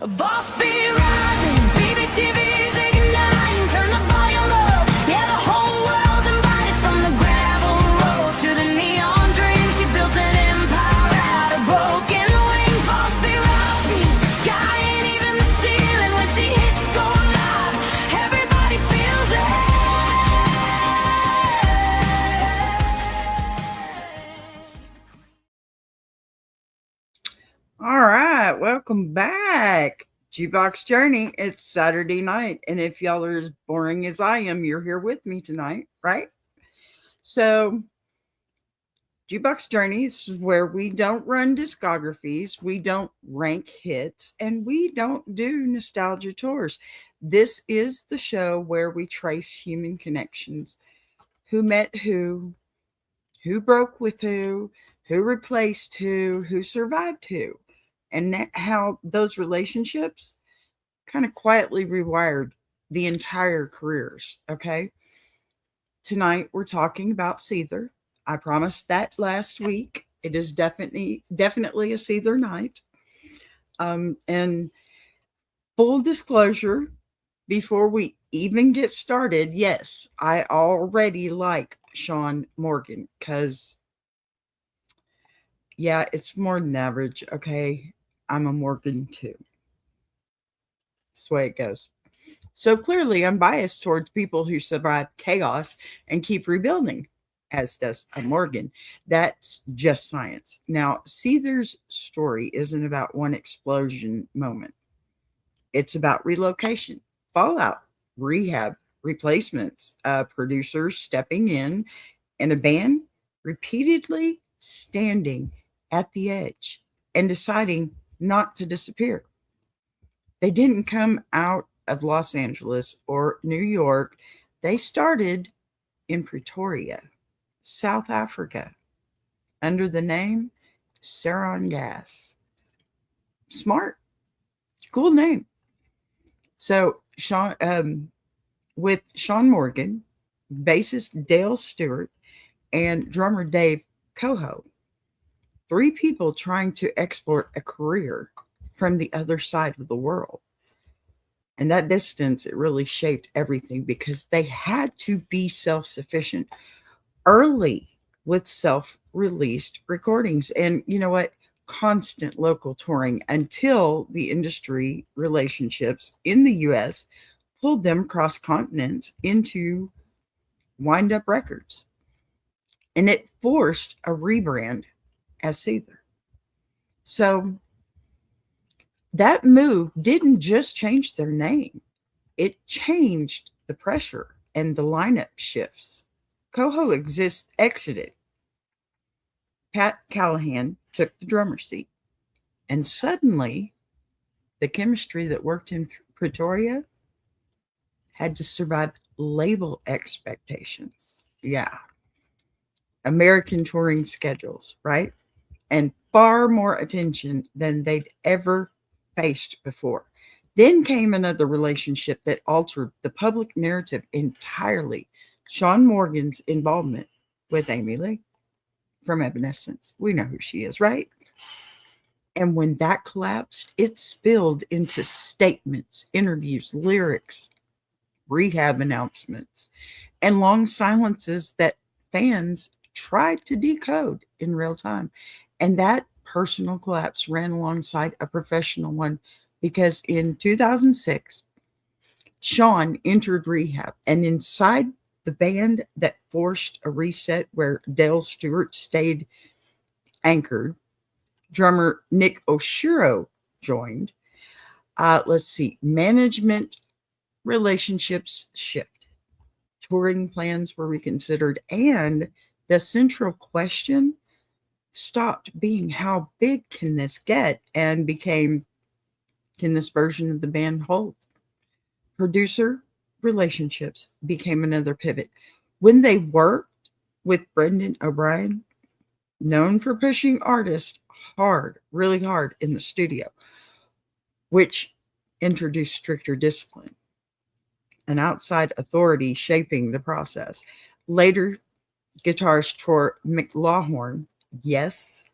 Boss be rising, BBTV's igniting, turn the volume up. Yeah, the whole world's invited, from the gravel road to the neon dream. She built an empire out of broken wings. Boss be rising, sky ain't even the ceiling. When she hits go live, everybody feels it. All right, welcome back. Jukebox Journey. It's Saturday night, and if y'all are as boring as I am, you're here with me tonight, right? So, Jukebox Journey is where we don't run discographies, we don't rank hits, and we don't do nostalgia tours. This is the show where we trace human connections. Who met who broke with who replaced who survived who, and how those relationships kind of quietly rewired the entire careers. Okay. Tonight we're talking about Seether. I promised that last week. It is definitely a Seether night. And full disclosure, before we even get started, yes, I already like Sean Morgan because, yeah, it's more than average. Okay. I'm a Morgan too. That's the way it goes. So clearly, I'm biased towards people who survive chaos and keep rebuilding, as does a Morgan. That's just science. Now, Seether's story isn't about one explosion moment, it's about relocation, fallout, rehab, replacements, producers stepping in, and a band repeatedly standing at the edge and deciding not to disappear. They didn't come out of Los Angeles or New York. They started in Pretoria, South Africa, under the name Saron Gas. Smart, cool name. So with Sean Morgan, bassist Dale Stewart, and drummer Dave Coho, three people trying to export a career from the other side of the world. And that distance, it really shaped everything because they had to be self-sufficient early with self-released recordings. And you know what? Constant local touring until the industry relationships in the US pulled them across continents into Wind Up Records. And it forced a rebrand as Seether. So that move didn't just change their name, it changed the pressure and the lineup shifts. Coho exited. Pat Callahan took the drummer seat. And suddenly, the chemistry that worked in Pretoria had to survive label expectations. Yeah. American touring schedules, right? And far more attention than they'd ever faced before. Then came another relationship that altered the public narrative entirely. Sean Morgan's involvement with Amy Lee from Evanescence. We know who she is, right? And when that collapsed, it spilled into statements, interviews, lyrics, rehab announcements, and long silences that fans tried to decode in real time. And that personal collapse ran alongside a professional one because in 2006, Sean entered rehab, and inside the band that forced a reset where Dale Stewart stayed anchored, drummer Nick Oshiro joined. Let's see, management relationships shifted, touring plans were reconsidered, and the central question stopped being how big can this get and became, can this version of the band hold? Producer relationships became another pivot. When they worked with Brendan O'Brien, known for pushing artists hard, really hard in the studio, which introduced stricter discipline, an outside authority shaping the process. Later, guitarist Troy McLawhorn, yes,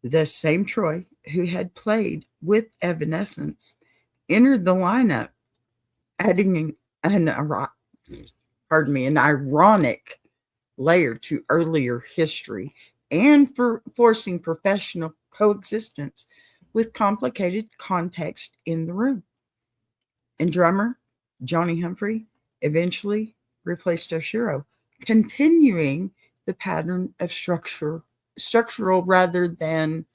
the same Troy, who had played with Evanescence, entered the lineup, adding an ironic layer to earlier history and for forcing professional coexistence with complicated context in the room. And drummer Johnny Humphrey eventually replaced Oshiro, continuing the pattern of structural rather than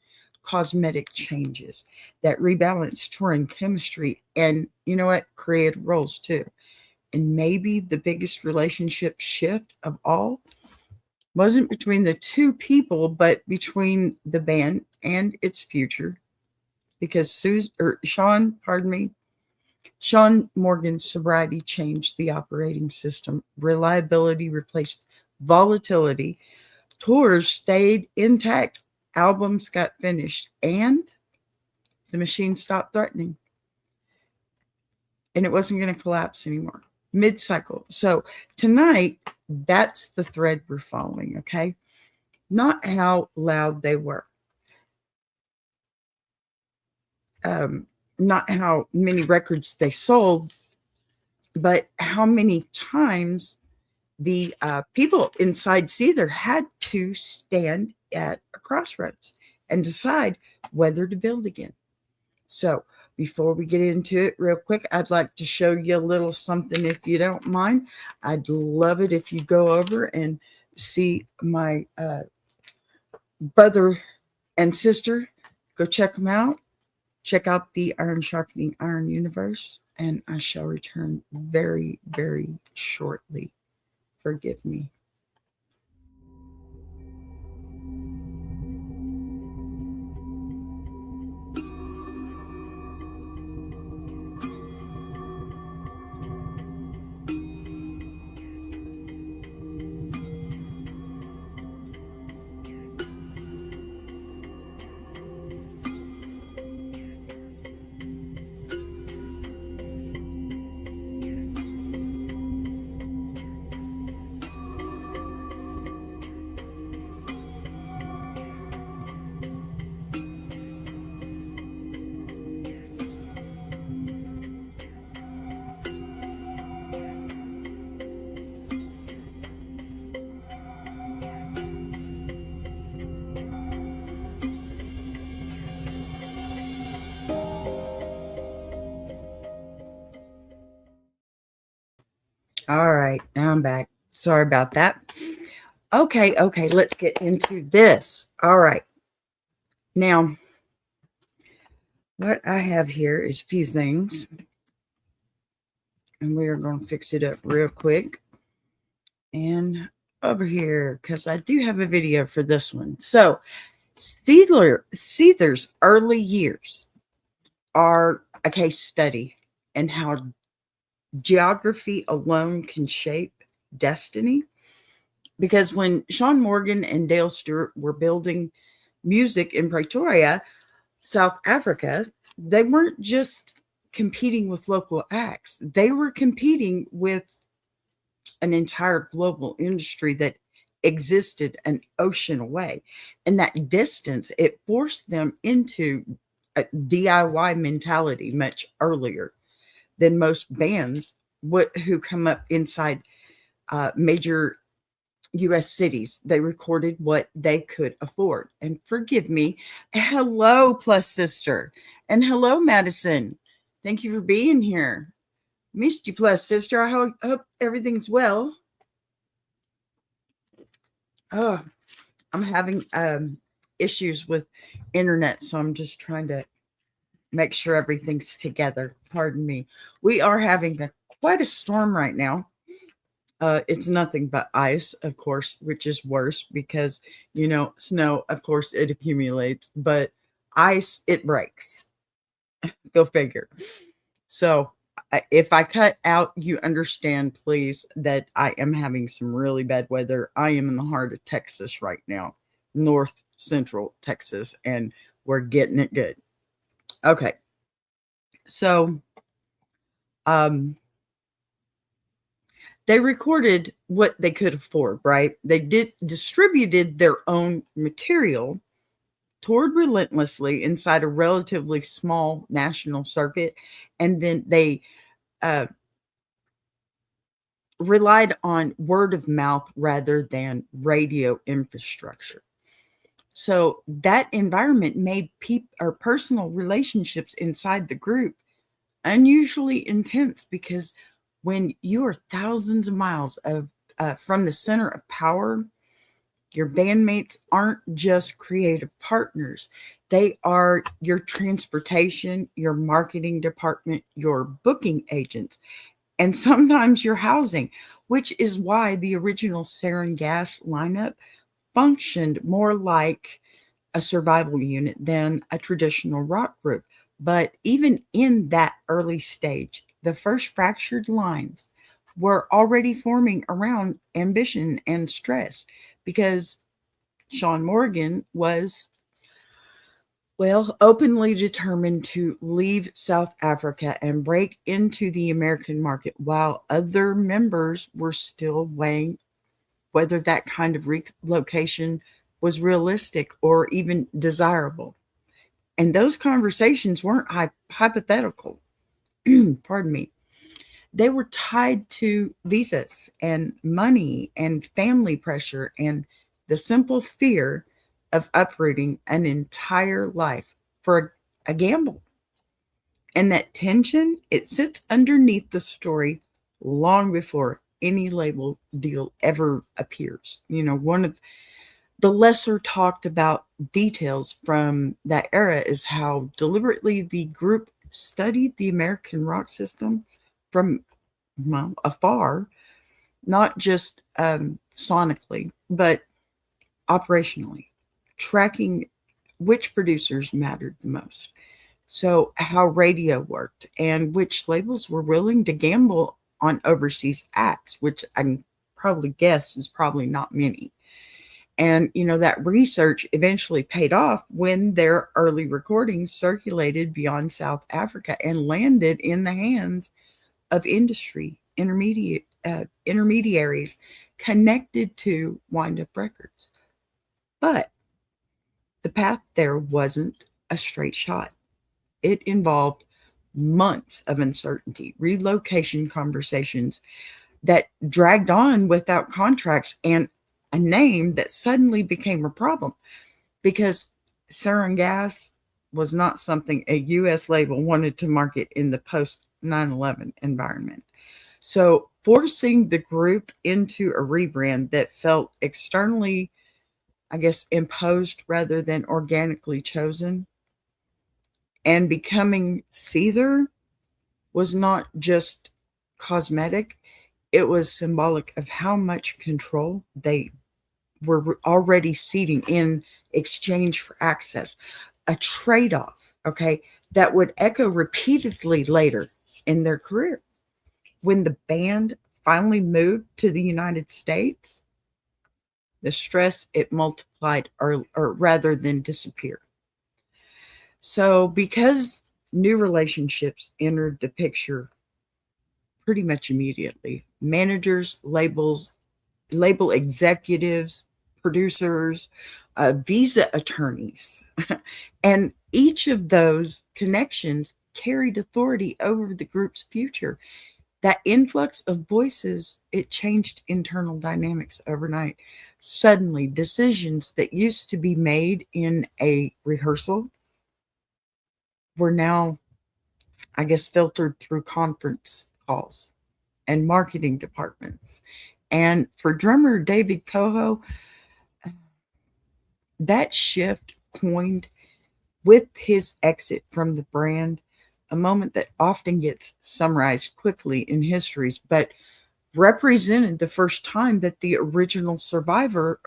cosmetic changes that rebalanced touring chemistry and, you know what, created roles too. And maybe the biggest relationship shift of all wasn't between the two people, but between the band and its future. Because Sean Morgan's sobriety changed the operating system. Reliability replaced volatility. Tours stayed intact. Albums got finished. And the machine stopped threatening. And it wasn't going to collapse anymore. Mid-cycle. So tonight, that's the thread we're following, okay? Not how loud they were. Not how many records they sold, but how many times the people inside Seether had to stand at a crossroads and decide whether to build again. So before we get into it real quick, I'd like to show you a little something if you don't mind. I'd love it if you go over and see my brother and sister. Go check them out. Check out the Iron Sharpening Iron universe, and I shall return very, very shortly. Forgive me. All right, now I'm back. Sorry about that. Okay, let's get into this. All right. Now, what I have here is a few things, and we are going to fix it up real quick. And over here, because I do have a video for this one. So, Seether's early years are a case study in how geography alone can shape destiny. Because when Sean Morgan and Dale Stewart were building music in Pretoria, South Africa, they weren't just competing with local acts. They were competing with an entire global industry that existed an ocean away. And that distance, it forced them into a DIY mentality much earlier than most bands who come up inside major U.S. cities. They recorded what they could afford. And forgive me, hello, Plus Sister. And hello, Madison. Thank you for being here. Missed you, Plus Sister. I hope everything's well. Oh, I'm having issues with internet, so I'm just trying to make sure everything's together. Pardon me. We are having quite a storm right now. It's nothing but ice, of course, which is worse because, snow, of course, it accumulates, but ice, it breaks. Go figure. So if I cut out, you understand, please, that I am having some really bad weather. I am in the heart of Texas right now, north central Texas, and we're getting it good. Okay. So, they recorded what they could afford, right? They distributed their own material toured relentlessly inside a relatively small national circuit, and then they uh, relied on word of mouth rather than radio infrastructure. So that environment made or personal relationships inside the group unusually intense, because when you are thousands of miles from the center of power, your bandmates aren't just creative partners. They are your transportation, your marketing department, your booking agents, and sometimes your housing, which is why the original Sarin Gas lineup functioned more like a survival unit than a traditional rock group. But even in that early stage, the first fractured lines were already forming around ambition and stress, because Sean Morgan was, well, openly determined to leave South Africa and break into the American market, while other members were still weighing whether that kind of relocation was realistic or even desirable. And those conversations weren't hypothetical. Pardon me. They were tied to visas and money and family pressure and the simple fear of uprooting an entire life for a gamble. And that tension, it sits underneath the story long before any label deal ever appears. One of the lesser talked about details from that era is how deliberately the group studied the American rock system from, well, afar, not just sonically, but operationally, tracking which producers mattered the most. So, how radio worked and which labels were willing to gamble on overseas acts, which I can probably guess is probably not many. And, that research eventually paid off when their early recordings circulated beyond South Africa and landed in the hands of industry intermediaries connected to Wind Up Records. But the path there wasn't a straight shot. It involved months of uncertainty, relocation conversations that dragged on without contracts, and a name that suddenly became a problem, because sarin gas was not something a US label wanted to market in the post 9/11 environment. So, forcing the group into a rebrand that felt externally, I guess, imposed rather than organically chosen, and becoming Seether was not just cosmetic, it was symbolic of how much control they were already ceding in exchange for access, a trade off, okay, that would echo repeatedly later in their career. When the band finally moved to the United States, the stress, it multiplied, or rather than disappear. So, because new relationships entered the picture pretty much immediately, managers, label executives, producers, visa attorneys, and each of those connections carried authority over the group's future. That influx of voices, it changed internal dynamics overnight. Suddenly, decisions that used to be made in a rehearsal were now, I guess, filtered through conference calls and marketing departments. And for drummer David Coho, that shift coined with his exit from the brand, a moment that often gets summarized quickly in histories, but represented the first time that the original survival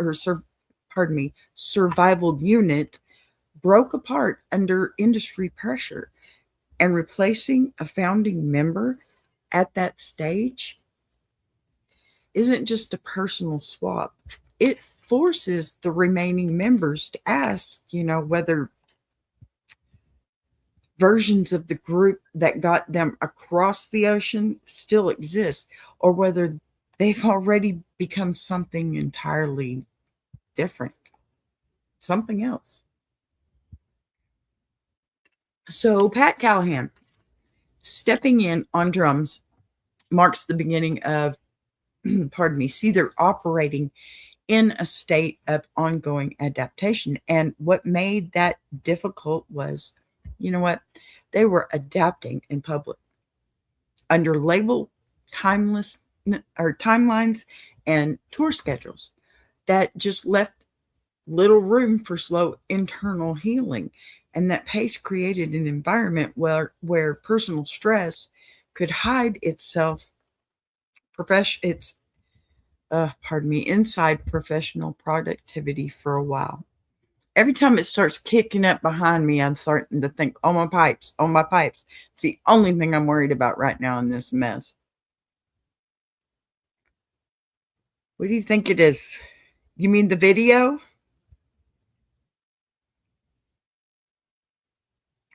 unit broke apart under industry pressure. And replacing a founding member at that stage isn't just a personal swap. It forces the remaining members to ask, whether versions of the group that got them across the ocean still exist, or whether they've already become something entirely different, something else. So Pat Callahan stepping in on drums marks the beginning of, pardon me, Seether operating in a state of ongoing adaptation. And what made that difficult was, you know what? They were adapting in public under label timeless or timelines and tour schedules that just left little room for slow internal healing. And that pace created an environment where personal stress could hide itself its pardon me, inside professional productivity for a while. Every time it starts kicking up behind me, I'm starting to think, oh, my pipes, oh, my pipes. It's the only thing I'm worried about right now in this mess. What do you think it is? You mean the video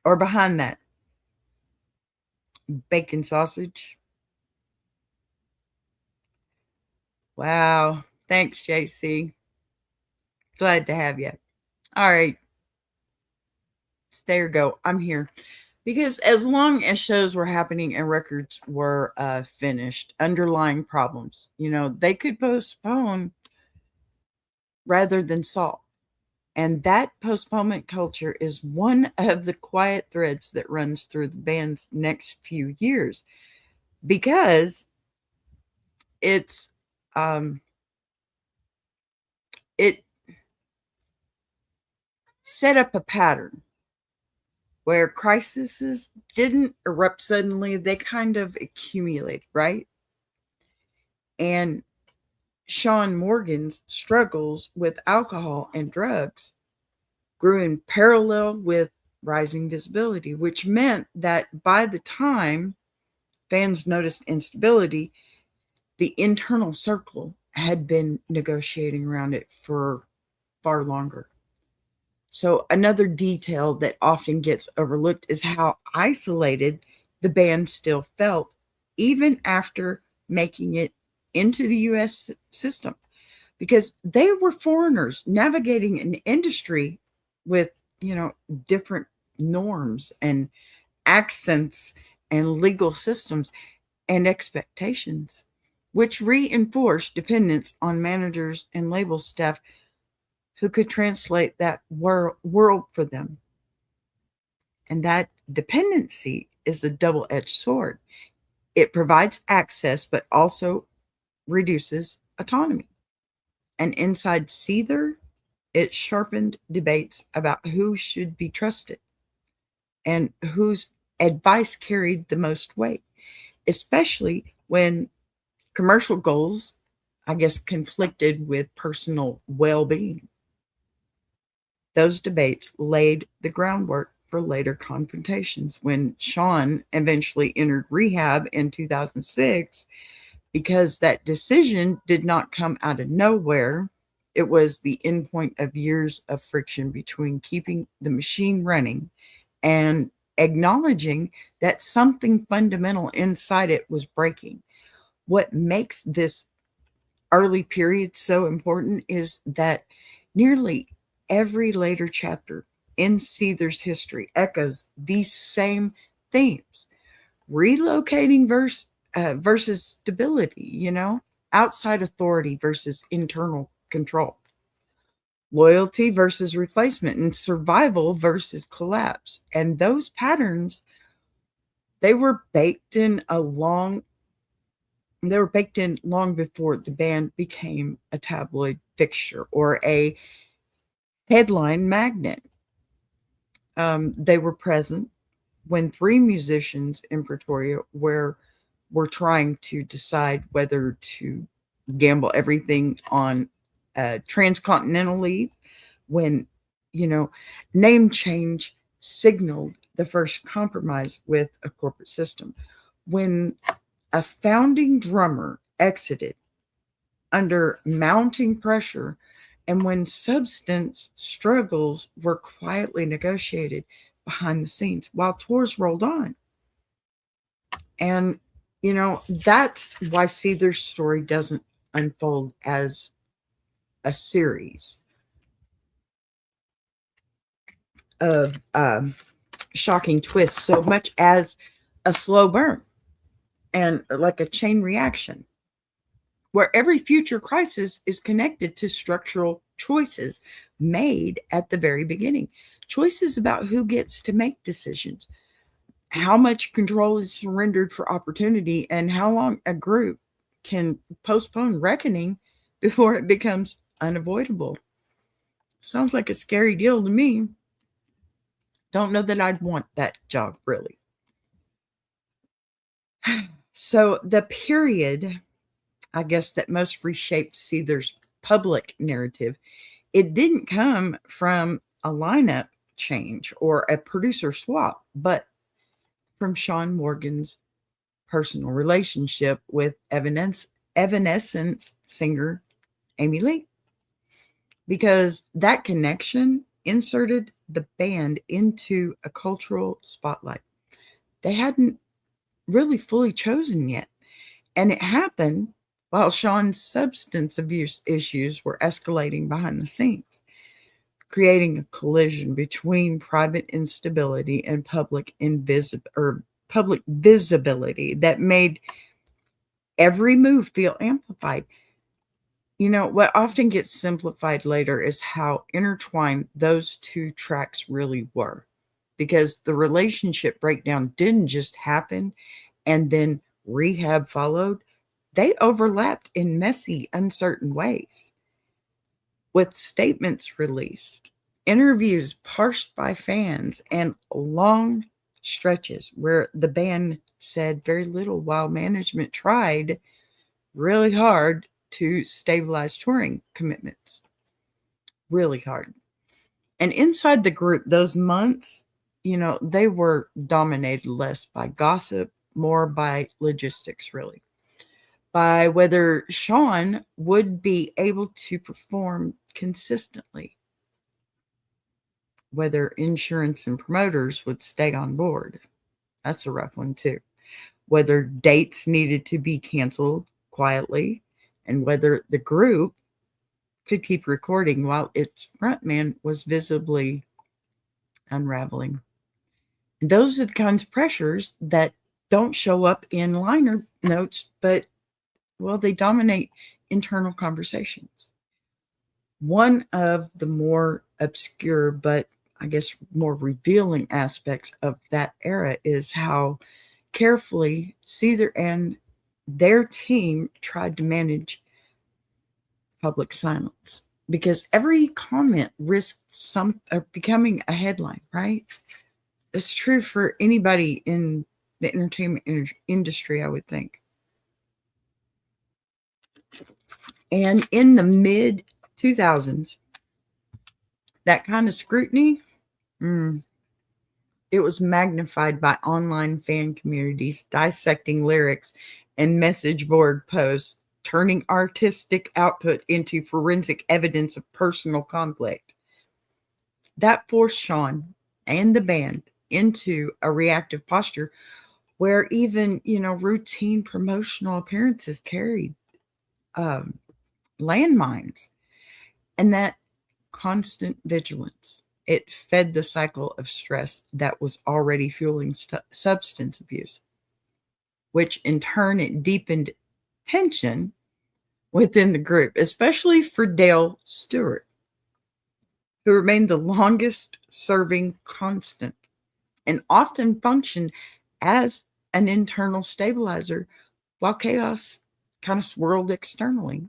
or behind that? Bacon sausage? Wow. Thanks, JC. Glad to have you. All right. There you go. I'm here. Because as long as shows were happening and records were finished, underlying problems, they could postpone rather than solve. And that postponement culture is one of the quiet threads that runs through the band's next few years because it's it set up a pattern where crises didn't erupt suddenly, they kind of accumulate, right? And Sean Morgan's struggles with alcohol and drugs grew in parallel with rising visibility, which meant that by the time fans noticed instability, the internal circle had been negotiating around it for far longer. So, another detail that often gets overlooked is how isolated the band still felt, even after making it into the US system, because they were foreigners navigating an industry with, different norms and accents and legal systems and expectations, which reinforced dependence on managers and label staff who could translate that world for them. And that dependency is a double edged sword. It provides access, but also reduces autonomy. And inside Seether, it sharpened debates about who should be trusted and whose advice carried the most weight, especially when commercial goals, I guess, conflicted with personal well being. Those debates laid the groundwork for later confrontations when Sean eventually entered rehab in 2006 because that decision did not come out of nowhere. It was the endpoint of years of friction between keeping the machine running and acknowledging that something fundamental inside it was breaking. What makes this early period so important is that nearly every later chapter in Seether's history echoes these same themes: relocating versus stability, outside authority versus internal control, loyalty versus replacement, and survival versus collapse. And those patterns, they were baked in long before the band became a tabloid fixture or a headline magnet. They were present when three musicians in Pretoria were trying to decide whether to gamble everything on a transcontinental leave, when name change signaled the first compromise with a corporate system, when a founding drummer exited under mounting pressure, and when substance struggles were quietly negotiated behind the scenes while tours rolled on. And, that's why Seether's story doesn't unfold as a series of shocking twist so much as a slow burn and like a chain reaction, where every future crisis is connected to structural choices made at the very beginning. Choices about who gets to make decisions, how much control is surrendered for opportunity, and how long a group can postpone reckoning before it becomes unavoidable. Sounds like a scary deal to me. Don't know that I'd want that job, really. So, the period, I guess, that most reshaped Seether's public narrative, it didn't come from a lineup change or a producer swap, but from Sean Morgan's personal relationship with Evanescence singer Amy Lee, because that connection inserted the band into a cultural spotlight they hadn't really fully chosen yet. And it happened while Sean's substance abuse issues were escalating behind the scenes, creating a collision between private instability and public visibility that made every move feel amplified. What often gets simplified later is how intertwined those two tracks really were, because the relationship breakdown didn't just happen and then rehab followed. They overlapped in messy, uncertain ways, with statements released, interviews parsed by fans, and long stretches where the band said very little while management tried really hard to stabilize touring commitments. Really hard. And inside the group, those months, they were dominated less by gossip, more by logistics, really. By whether Sean would be able to perform consistently, whether insurance and promoters would stay on board. That's a rough one, too. Whether dates needed to be canceled quietly, and whether the group could keep recording while its frontman was visibly unraveling. And those are the kinds of pressures that don't show up in liner notes, but, well, they dominate internal conversations. One of the more obscure, but I guess more revealing aspects of that era is how carefully Seether and their team tried to manage public silence, because every comment risked becoming a headline, right? It's true for anybody in the entertainment industry, I would think. And in the mid 2000s, that kind of scrutiny, it was magnified by online fan communities dissecting lyrics and message board posts, turning artistic output into forensic evidence of personal conflict. That forced Sean and the band into a reactive posture where even, routine promotional appearances carried landmines. And that constant vigilance, it fed the cycle of stress that was already fueling substance abuse, which in turn it deepened tension within the group, especially for Dale Stewart, who remained the longest serving constant and often functioned as an internal stabilizer while chaos kind of swirled externally.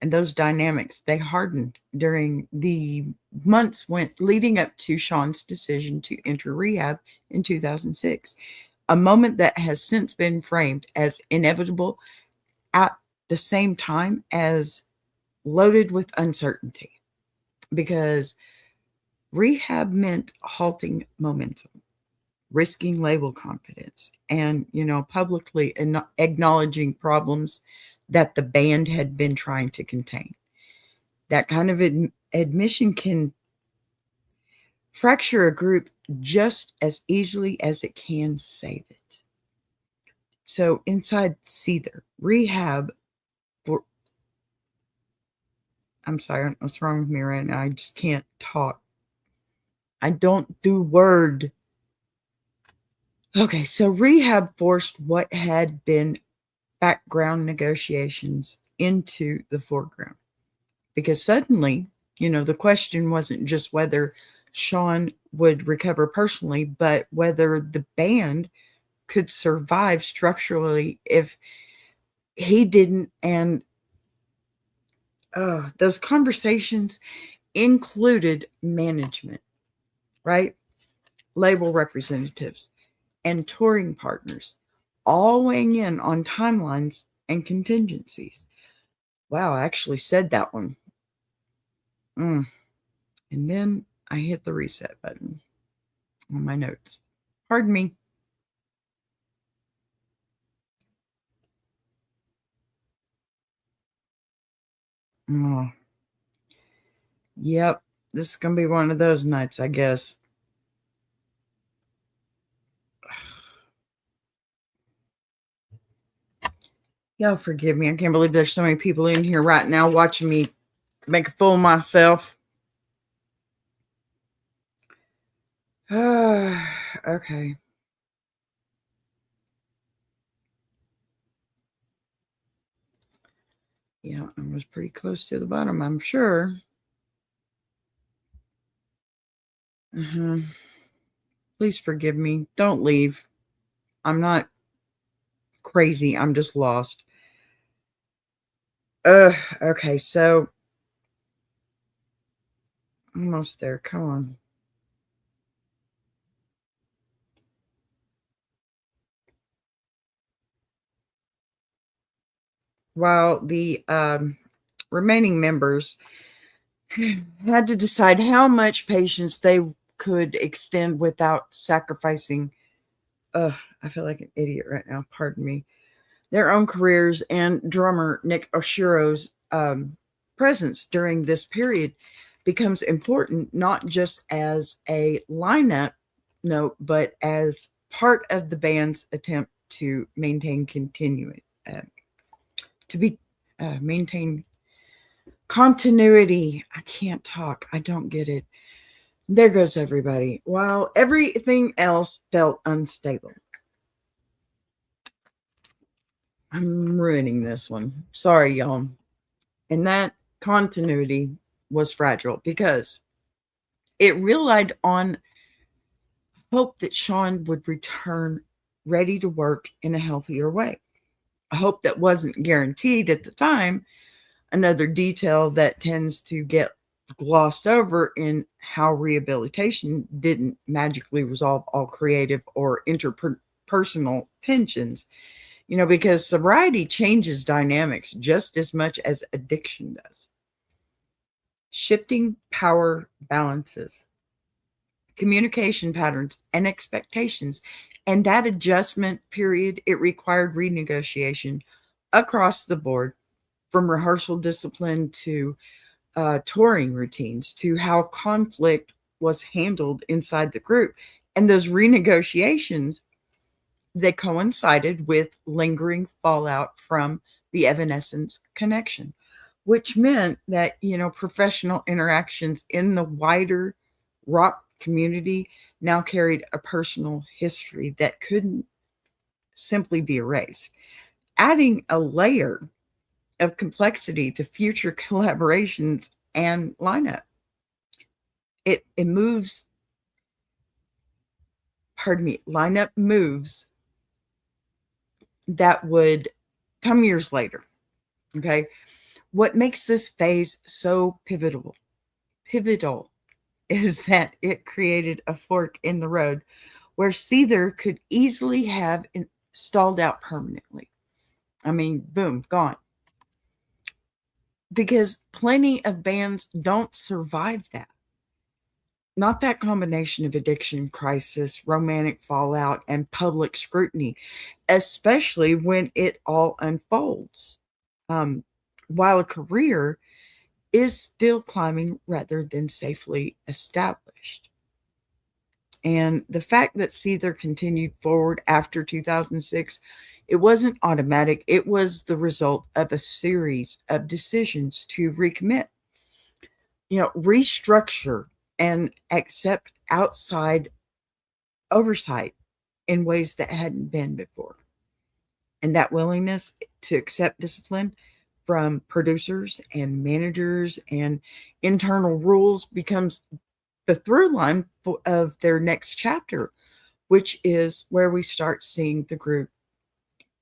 And those dynamics, they hardened during the months leading up to Sean's decision to enter rehab in 2006, a moment that has since been framed as inevitable, at the same time as loaded with uncertainty, because rehab meant halting momentum, risking label confidence, and, publicly acknowledging problems that the band had been trying to contain. That kind of admission can fracture a group just as easily as it can save it. So inside Seether, rehab, I'm sorry, what's wrong with me right now? I just can't talk. I don't do word. Okay, so rehab forced what had been background negotiations into the foreground because suddenly, the question wasn't just whether Sean would recover personally, but whether the band could survive structurally if he didn't. And those conversations included management, right? Label representatives and touring partners, all weighing in on timelines and contingencies. Wow, I actually said that one. And then I hit the reset button on my notes. Pardon me. Oh, yep, this is going to be one of those nights, I guess. Y'all forgive me. I can't believe there's so many people in here right now watching me make a fool of myself. Okay. Yeah, I was pretty close to the bottom, I'm sure. Please forgive me. Don't leave. I'm not crazy. I'm just lost. Okay, so almost there. Come on. While the remaining members had to decide how much patience they could extend without sacrificing. I feel like an idiot right now. Pardon me. Their own careers and drummer Nick Oshiro's presence during this period becomes important not just as a lineup note, but as part of the band's attempt to maintain maintain continuity. I can't talk. I don't get it. There goes everybody. While everything else felt unstable. I'm ruining this one. Sorry, y'all. And that continuity was fragile because it relied on hope that Sean would return ready to work in a healthier way. A hope that wasn't guaranteed at the time. Another detail that tends to get glossed over in how rehabilitation didn't magically resolve all creative or interpersonal tensions, because sobriety changes dynamics just as much as addiction does. Shifting power balances, communication patterns, and expectations. And that adjustment period, it required renegotiation across the board, from rehearsal discipline to touring routines to how conflict was handled inside the group. And those renegotiations, they coincided with lingering fallout from the Evanescence connection, which meant that, professional interactions in the wider rock community now carried a personal history that couldn't simply be erased, adding a layer of complexity to future collaborations and lineup. It moves, pardon me, lineup moves that would come years later. Okay. What makes this phase so pivotal is that it created a fork in the road where Seether could easily have stalled out permanently. I mean, boom, gone. Because plenty of bands don't survive that. Not that combination of addiction crisis, romantic fallout, and public scrutiny, especially when it all unfolds. Um, while a career is still climbing rather than safely established. And the fact that Seether continued forward after 2006, it wasn't automatic. It was the result of a series of decisions to recommit, restructure and accept outside oversight in ways that hadn't been before. And that willingness to accept discipline from producers and managers and internal rules becomes the through line of their next chapter, which is where we start seeing the group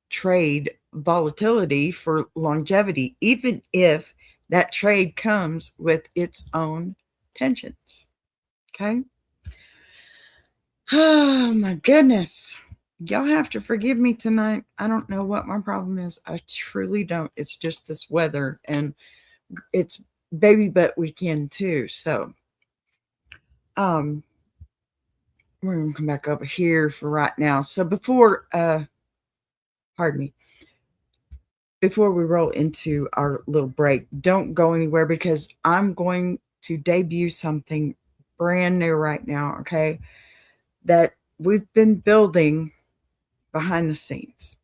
trade volatility for longevity, even if that trade comes with its own tensions. Okay. Oh my goodness. Y'all have to forgive me tonight. I don't know what my problem is. I truly don't. It's just this weather, and it's baby butt weekend too. So we're gonna come back over here for right now. So before pardon me, before we roll into our little break, don't go anywhere because I'm going to debut something brand new right now, okay? That we've been building behind the scenes.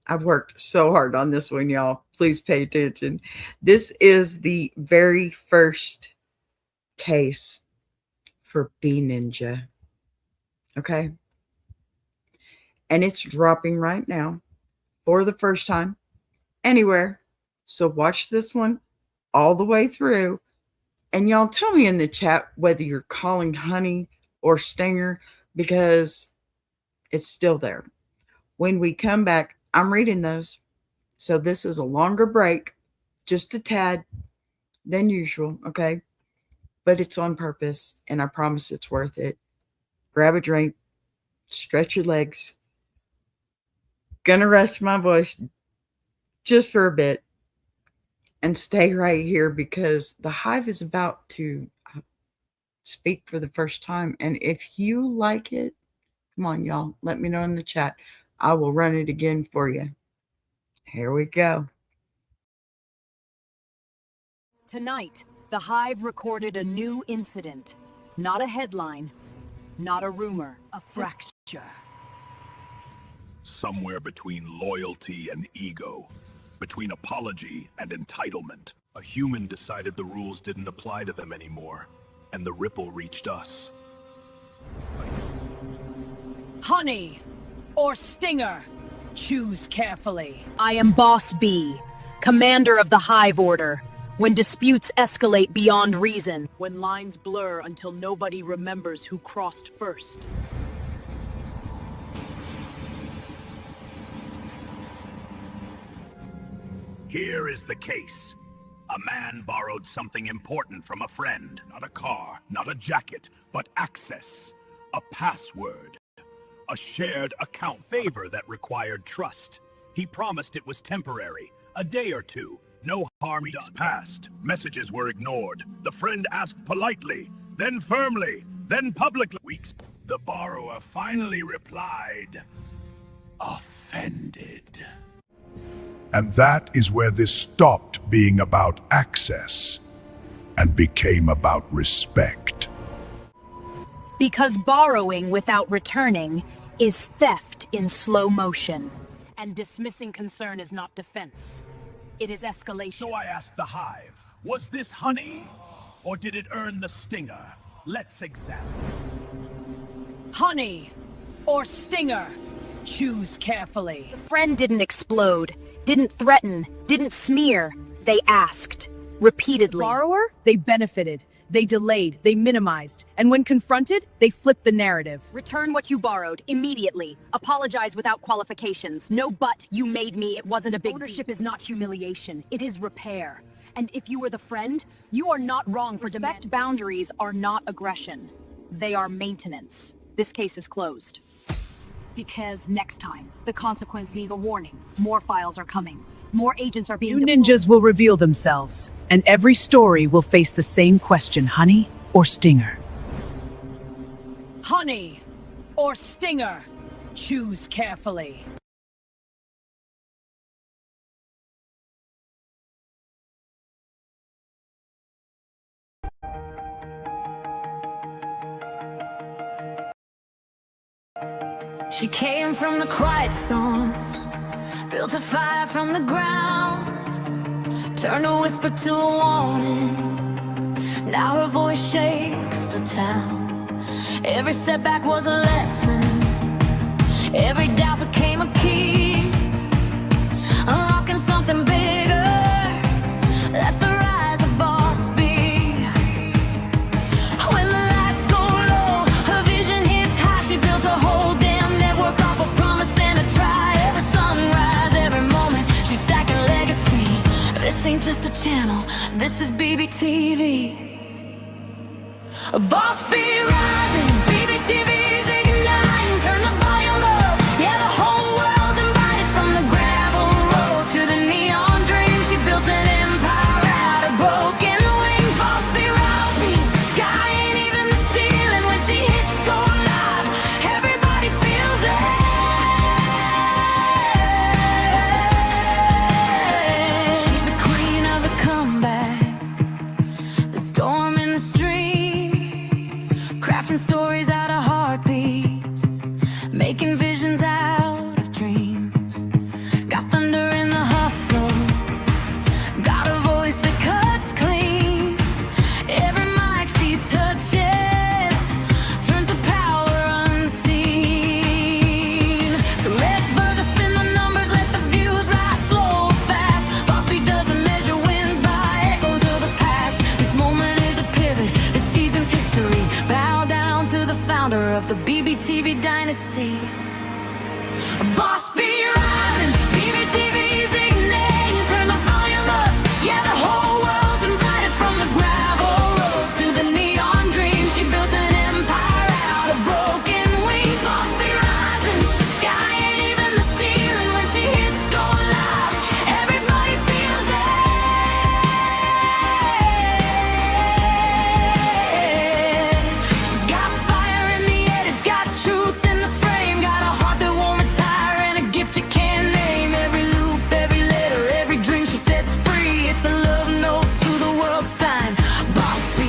I've worked so hard on this one, y'all. Please pay attention. This is the very first case for B Ninja. Okay? And it's dropping right now for the first time anywhere. So watch this one all the way through. And y'all tell me in the chat whether you're calling Honey or Stinger, because it's still there. When we come back, I'm reading those. So this is a longer break, just a tad than usual, okay? But it's on purpose, and I promise it's worth it. Grab a drink, stretch your legs. Gonna rest my voice just for a bit and stay right here because the Hive is about to speak for the first time. And if you like it, come on, y'all, let me know in the chat. I will run it again for you. Here we go. Tonight, the Hive recorded a new incident. Not a headline, not a rumor, a fracture. Somewhere between loyalty and ego, between apology and entitlement, a human decided the rules didn't apply to them anymore, and the ripple reached us. Honey or Stinger? Choose carefully. I am Boss B, commander of the Hive Order. When disputes escalate beyond reason, when lines blur until nobody remembers who crossed first. Here is the case. A man borrowed something important from a friend. Not a car, not a jacket, but access. A password. A shared account favor that required trust. He promised it was temporary, a day or two. No harm done. Weeks passed. Messages were ignored. The friend asked politely, then firmly, then publicly. Weeks. The borrower finally replied, offended. And that is where this stopped being about access and became about respect. Because borrowing without returning is theft in slow motion. And dismissing concern is not defense. It is escalation. So I asked the Hive, was this honey? Or did it earn the stinger? Let's examine. Honey or Stinger? Choose carefully. The friend didn't explode, didn't threaten, didn't smear. They asked, repeatedly. The borrower? They benefited. They delayed, they minimized, and when confronted, they flipped the narrative. Return what you borrowed, immediately. Apologize without qualifications. No but, you made me, it wasn't a big deal. Ownership is not humiliation, it is repair. And if you were the friend, you are not wrong for Respect boundaries are not aggression. They are maintenance. This case is closed. Because next time, the consequence being a warning. More files are coming. More agents are being New ninjas will reveal themselves, and every story will face the same question, Honey or Stinger? Honey or Stinger? Choose carefully. She came from the quiet storms, built a fire from the ground, turned a whisper to a warning. Now her voice shakes the town. Every setback was a lesson. Every doubt became a key, unlocking something bigger. That's the rise of Boss B. When the lights go low, her vision hits high. She built a whole damn network off a promise and a try. Every sunrise, every moment, she's stacking legacy. This ain't just a channel, this is BBTV. Boss B rising, BBTV's igniting. Turn the volume up, yeah, the whole world's invited. From the gravel road to the neon dream, she built an empire out of broken wings. Boss B rising, sky ain't even the ceiling. When she hits go live, everybody feels it. She's the queen of the comeback, the storm in the stream, crafting stories out of heartbeats, making visions out of dreams. Got thunder in the hustle, got a voice that cuts clean. Every mic she touches turns the power unseen. So let further spin the numbers, let the views rise slow or fast. Boss B doesn't measure wins by echoes of the past. This moment is a pivot, this season's history. Bow down to the founder of the BBTV dynasty. Boss B rising, BBTV's igniting. Turn the volume up, yeah, the whole world's invited. From the gravel roads to the neon dream, she built an empire out of broken wings. Boss B rising, sky ain't even the ceiling. When she hits go live, everybody feels it. She's got fire in the head, it's got truth in the frame. Got a heart that won't retire and a gift you can't name. Every loop, every letter, every dream she sets free. It's a love note to the world sign. Boss B.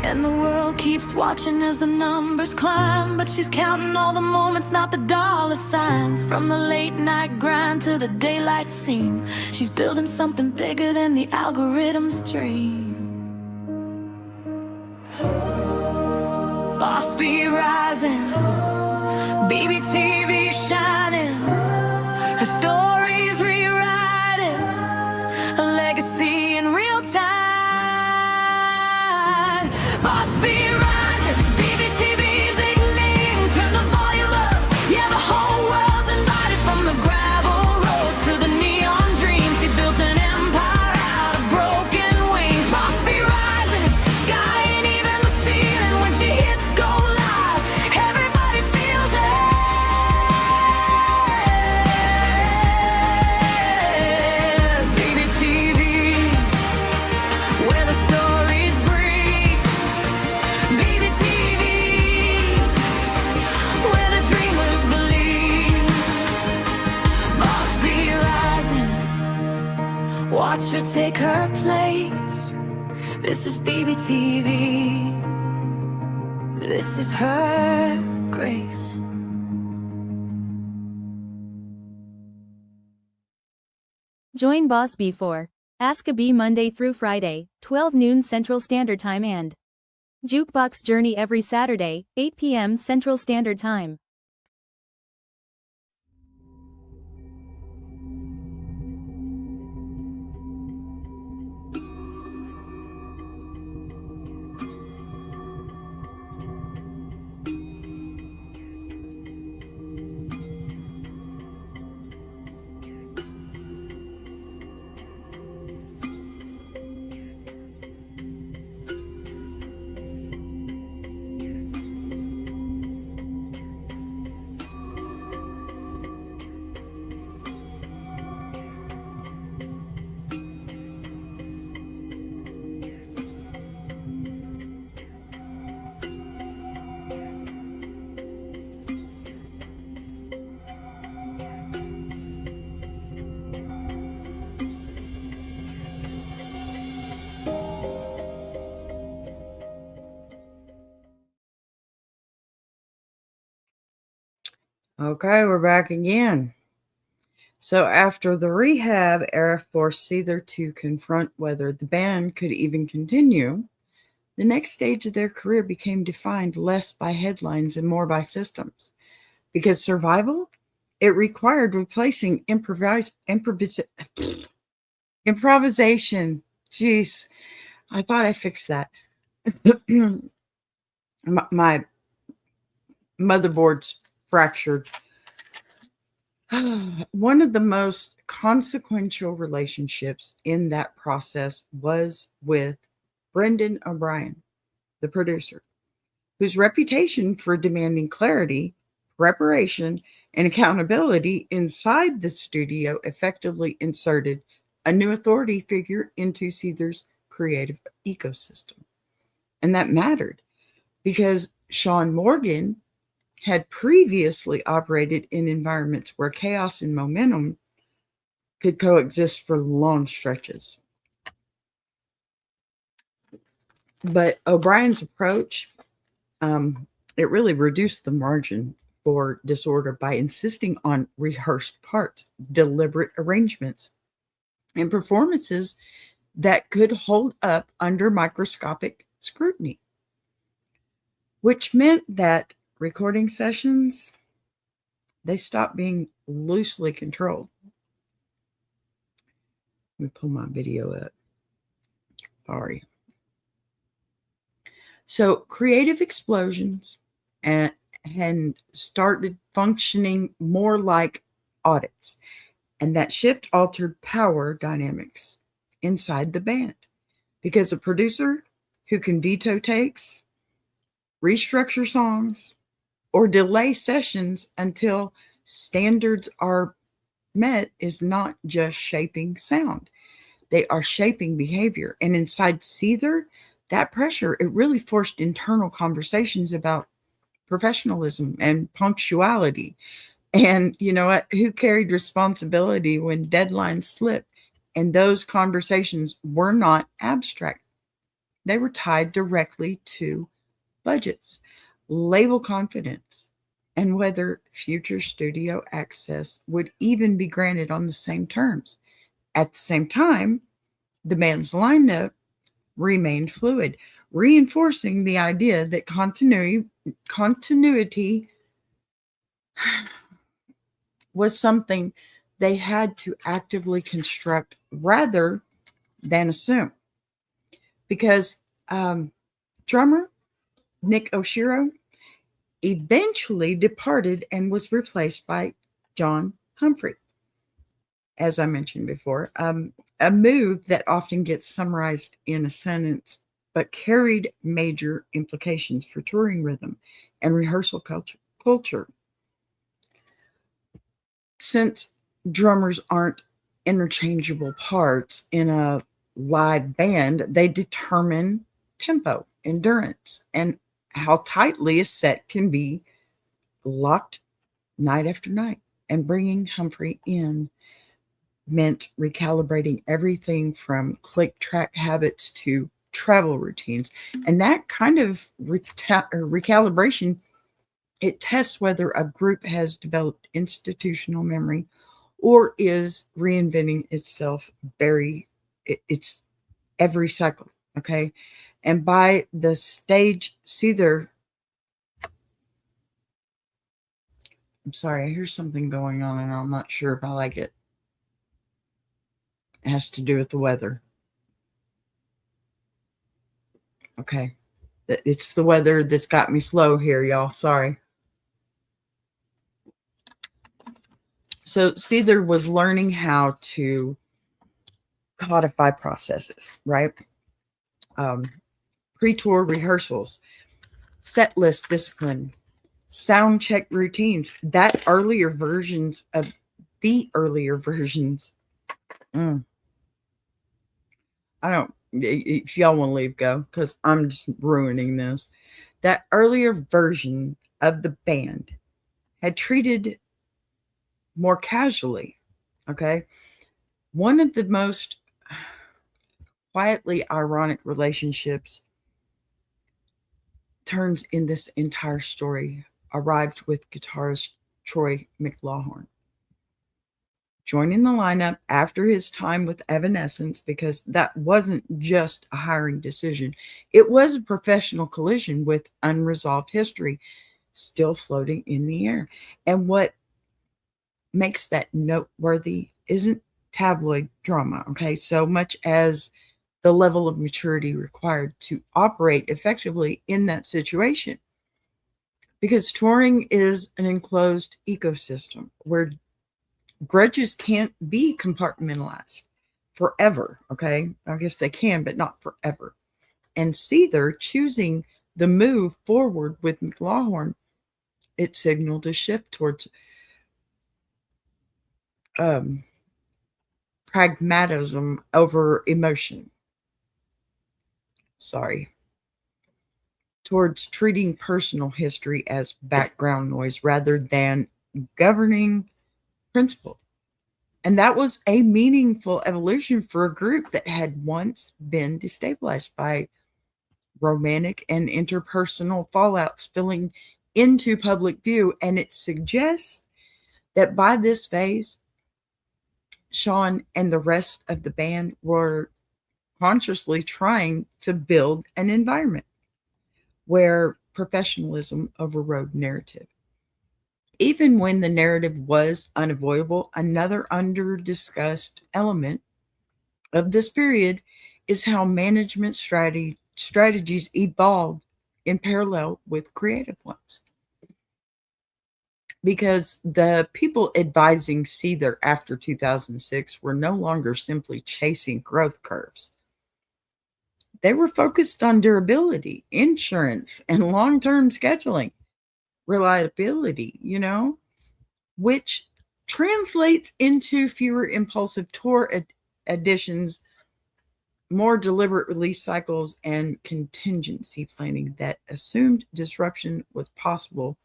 And the world keeps watching as the numbers climb, but she's counting all the moments, not the dollar signs. From the late night grind to the daylight scene, she's building something bigger than the algorithm's dream. Boss B rising, BBTV shining. Her story's rewriting, a legacy in real time. Boss B rising, BBTV's igniting. Turn the volume up, yeah, the whole world's invited. From the gravel roads to the neon dream, she built an empire out of broken wings. Boss B rising, sky ain't even the ceiling. When she hits go live, everybody feels it. BBTV, where the stories breathe. BBTV, where the dreamers believe. Boss B rising, watch her take her place. This is BBTV, this is her grace. Join Boss B for Ask a Bee Monday through Friday, 12 noon Central Standard Time and Jukebox Journey every Saturday, 8 p.m. Central Standard Time. Okay, we're back again. So after the rehab era forced Seether to confront whether the band could even continue, The next stage of their career became defined less by headlines and more by systems. Because survival, it required replacing improvisation. Jeez, I thought I fixed that. My motherboard's fractured. One of the most consequential relationships in that process was with Brendan O'Brien, the producer, whose reputation for demanding clarity, preparation, and accountability inside the studio effectively inserted a new authority figure into Seether's creative ecosystem. And that mattered because Sean Morgan had previously operated in environments where chaos and momentum could coexist for long stretches. But O'Brien's approach, it really reduced the margin for disorder by insisting on rehearsed parts, deliberate arrangements, and performances that could hold up under microscopic scrutiny, which meant that recording sessions, they stopped being loosely controlled. Let me pull my video up. Sorry. So creative explosions and started functioning more like audits. And that shift altered power dynamics inside the band because a producer who can veto takes, restructure songs, or delay sessions until standards are met is not just shaping sound. They are shaping behavior. And inside Seether, that pressure, it really forced internal conversations about professionalism and punctuality. And you know what? Who carried responsibility when deadlines slipped? And those conversations were not abstract. They were tied directly to budgets, label confidence, and whether future studio access would even be granted on the same terms. At the same time, the band's lineup remained fluid, reinforcing the idea that continuity was something they had to actively construct rather than assume. Because drummer Nick Oshiro eventually departed and was replaced by John Humphrey, as I mentioned before, a move that often gets summarized in a sentence, but carried major implications for touring rhythm and rehearsal culture. Since drummers aren't interchangeable parts in a live band, they determine tempo, endurance, and how tightly a set can be locked night after night. And bringing Humphrey in meant recalibrating everything from click track habits to travel routines. And that kind of recalibration, it tests whether a group has developed institutional memory or is reinventing itself it's every cycle. Okay. And by the stage, Seether, I'm sorry, I hear something going on and I'm not sure if I like it. It has to do with the weather. Okay. It's the weather that's got me slow here, y'all. Sorry. So Seether was learning how to codify processes, right? Pre-tour rehearsals, set list discipline, sound check routines. The earlier versions. I don't, if y'all want to leave, go, because I'm just ruining this. That earlier version of the band had treated more casually. Okay. One of the most quietly ironic relationships turns in this entire story arrived with guitarist Troy McLaughlin. joining the lineup after his time with Evanescence, because that wasn't just a hiring decision. It was a professional collision with unresolved history still floating in the air. And what makes that noteworthy isn't tabloid drama, okay, so much as the level of maturity required to operate effectively in that situation. Because touring is an enclosed ecosystem where grudges can't be compartmentalized forever, okay? I guess they can, but not forever. And Seether choosing the move forward with McLaughlin, it signaled a shift towards pragmatism over emotion. Sorry. Towards treating personal history as background noise rather than governing principle. And that was a meaningful evolution for a group that had once been destabilized by romantic and interpersonal fallout spilling into public view. And it suggests that by this phase, Sean and the rest of the band were consciously trying to build an environment where professionalism overrode narrative. Even when the narrative was unavoidable, another under-discussed element of this period is how management strategies evolved in parallel with creative ones. Because the people advising Seether after 2006 were no longer simply chasing growth curves. They were focused on durability, insurance, and long-term scheduling, reliability, which translates into fewer impulsive tour additions, more deliberate release cycles, and contingency planning that assumed disruption was possible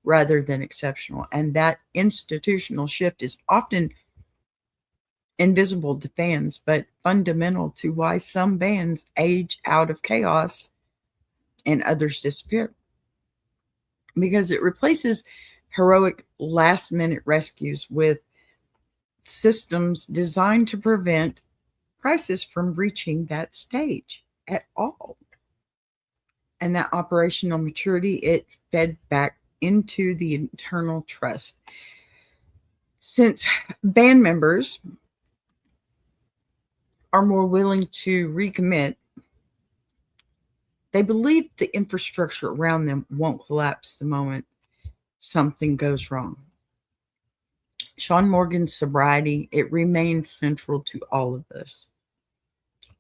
rather than exceptional. And that institutional shift is often invisible to fans, but fundamental to why some bands age out of chaos and others disappear. Because it replaces heroic last-minute rescues with systems designed to prevent crisis from reaching that stage at all. And that operational maturity, it fed back into the internal trust. Since band members are more willing to recommit, they believe the infrastructure around them won't collapse the moment something goes wrong. Sean Morgan's sobriety, it remains central to all of this.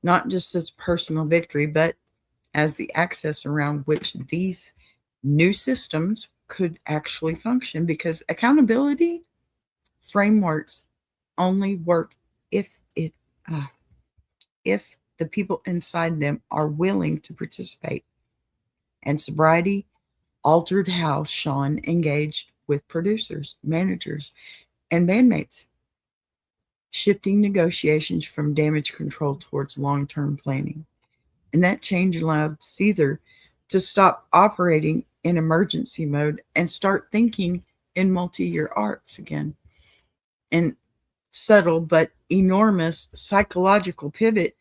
Not just as personal victory, but as the access around which these new systems could actually function, because accountability frameworks only work if the people inside them are willing to participate. And sobriety altered how Sean engaged with producers, managers, and bandmates, shifting negotiations from damage control towards long-term planning. And that change allowed Seether to stop operating in emergency mode and start thinking in multi-year arcs again. And subtle but enormous psychological pivot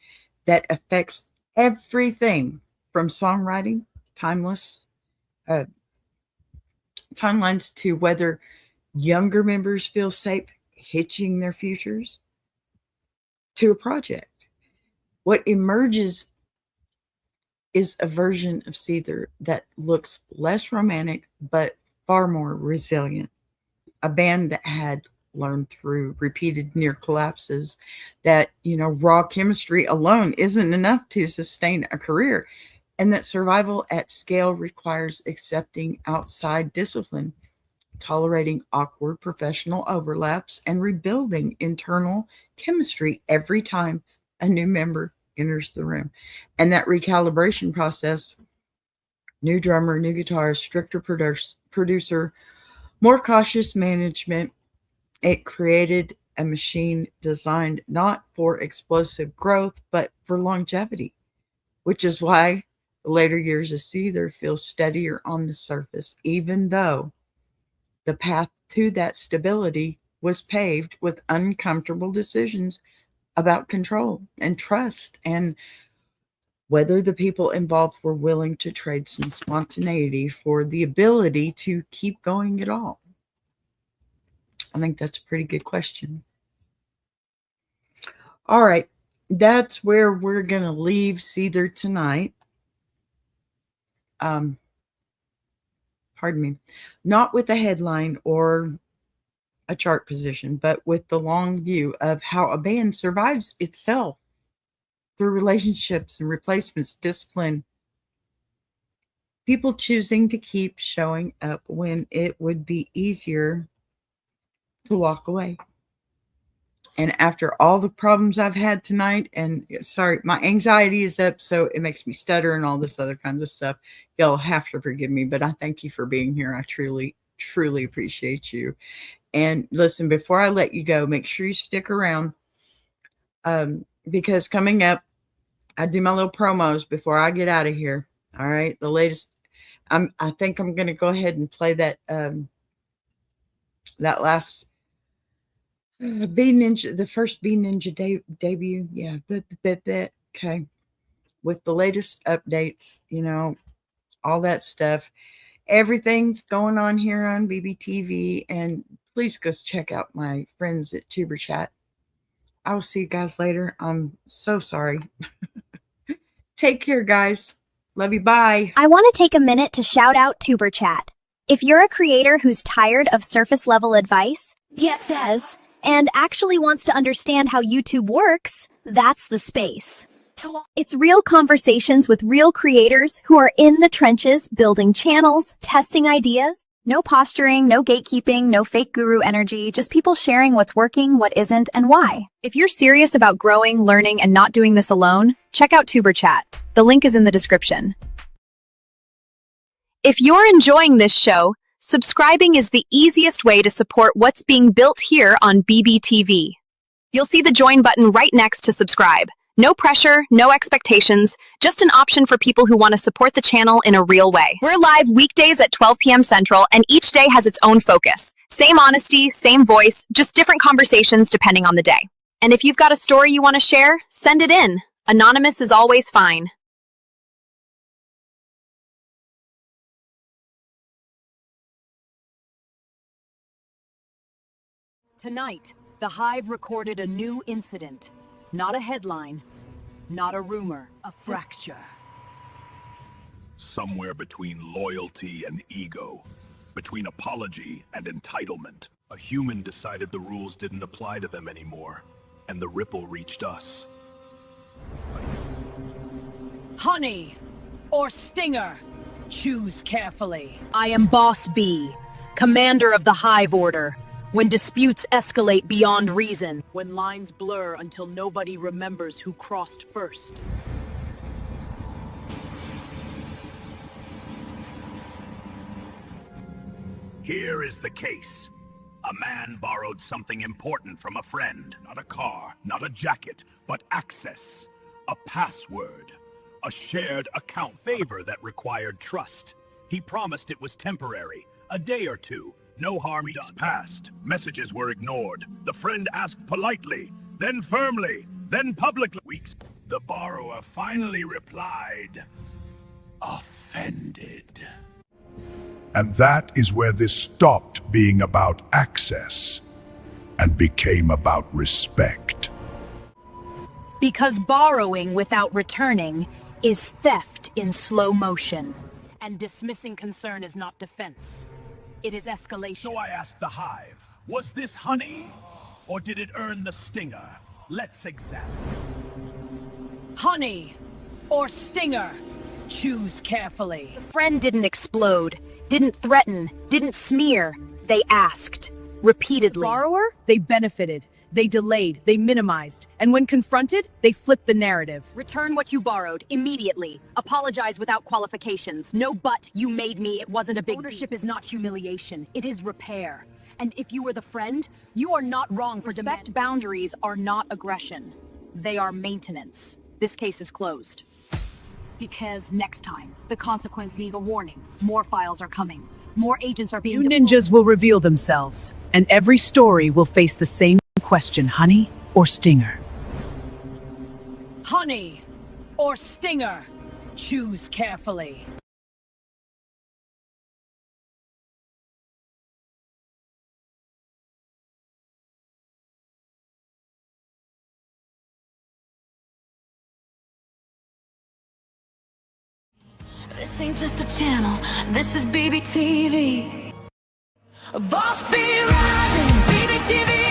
that affects everything from songwriting, timelines to whether younger members feel safe hitching their futures to a project. What emerges is a version of Seether that looks less romantic but far more resilient. A band that had learned through repeated near collapses that, raw chemistry alone isn't enough to sustain a career, and that survival at scale requires accepting outside discipline, tolerating awkward professional overlaps, and rebuilding internal chemistry every time a new member enters the room. And that recalibration process, new drummer, new guitarist, stricter producer, more cautious management, it created a machine designed not for explosive growth, but for longevity, which is why the later years of Seether feel steadier on the surface, even though the path to that stability was paved with uncomfortable decisions about control and trust, and whether the people involved were willing to trade some spontaneity for the ability to keep going at all. I think that's a pretty good question. All right, that's where we're going to leave Seether tonight. Pardon me, not with a headline or a chart position, but with the long view of how a band survives itself through relationships and replacements, discipline, people choosing to keep showing up when it would be easier to walk away. And after all the problems I've had tonight, and sorry, my anxiety is up, so it makes me stutter and all this other kinds of stuff. Y'all have to forgive me, but I thank you for being here. I truly, truly appreciate you. And listen, before I let you go, make sure you stick around, because coming up, I do my little promos before I get out of here. All right, the latest. I think I'm going to go ahead and play that that last B Ninja, the first B Ninja debut. Yeah, okay. With the latest updates, you know, all that stuff. Everything's going on here on BBTV, and please go check out my friends at Tuber Chat. I will see you guys later. I'm so sorry. Take care, guys. Love you. Bye. I want to take a minute to shout out Tuber Chat. If you're a creator who's tired of surface level advice, says, and actually wants to understand how YouTube works, that's the space. It's real conversations with real creators who are in the trenches, building channels, testing ideas. No posturing, no gatekeeping, no fake guru energy, just people sharing what's working, what isn't, and why. If you're serious about growing, learning, and not doing this alone, check out Tuber Chat. The link is in the description. If you're enjoying this show, subscribing is the easiest way to support what's being built here on BBTV. You'll see the join button right next to subscribe. No pressure, no expectations, just an option for people who want to support the channel in a real way. We're live weekdays at 12 p.m. Central, and each day has its own focus. Same honesty, same voice, just different conversations depending on the day. And if you've got a story you want to share, send it in. Anonymous is always fine. Tonight, the Hive recorded a new incident. Not a headline, not a rumor, a fracture. Somewhere between loyalty and ego, between apology and entitlement, a human decided the rules didn't apply to them anymore, and the ripple reached us. Honey or Stinger? Choose carefully. I am Boss B, commander of the Hive Order. When disputes escalate beyond reason, when lines blur until nobody remembers who crossed first. Here is the case. A man borrowed something important from a friend. Not a car, not a jacket, but access. A password. A shared account. Favor that required trust. He promised it was temporary, a day or two. No harm done. Weeks passed. Messages were ignored. The friend asked politely, then firmly, then publicly. Weeks. The borrower finally replied, offended. And that is where this stopped being about access and became about respect. Because borrowing without returning is theft in slow motion. And dismissing concern is not defense. It is escalation. So I asked the Hive, was this honey? Or did it earn the stinger? Let's examine. Honey or Stinger? Choose carefully. The friend didn't explode, didn't threaten, didn't smear. They asked, repeatedly. Borrower? They benefited. They delayed. They minimized. And when confronted, they flipped the narrative. Return what you borrowed immediately. Apologize without qualifications. No but, you made me, it wasn't a big deal. Ownership is not humiliation, it is repair. And if you were the friend, you are not wrong for respect. Boundaries are not aggression. They are maintenance. This case is closed. Because next time, the consequence being a warning. More files are coming. More agents are being New ninjas will reveal themselves, and every story will face the same question, honey or stinger. Honey or stinger? Choose carefully. This ain't just a channel, this is BBTV. A boss be rising, BBTV.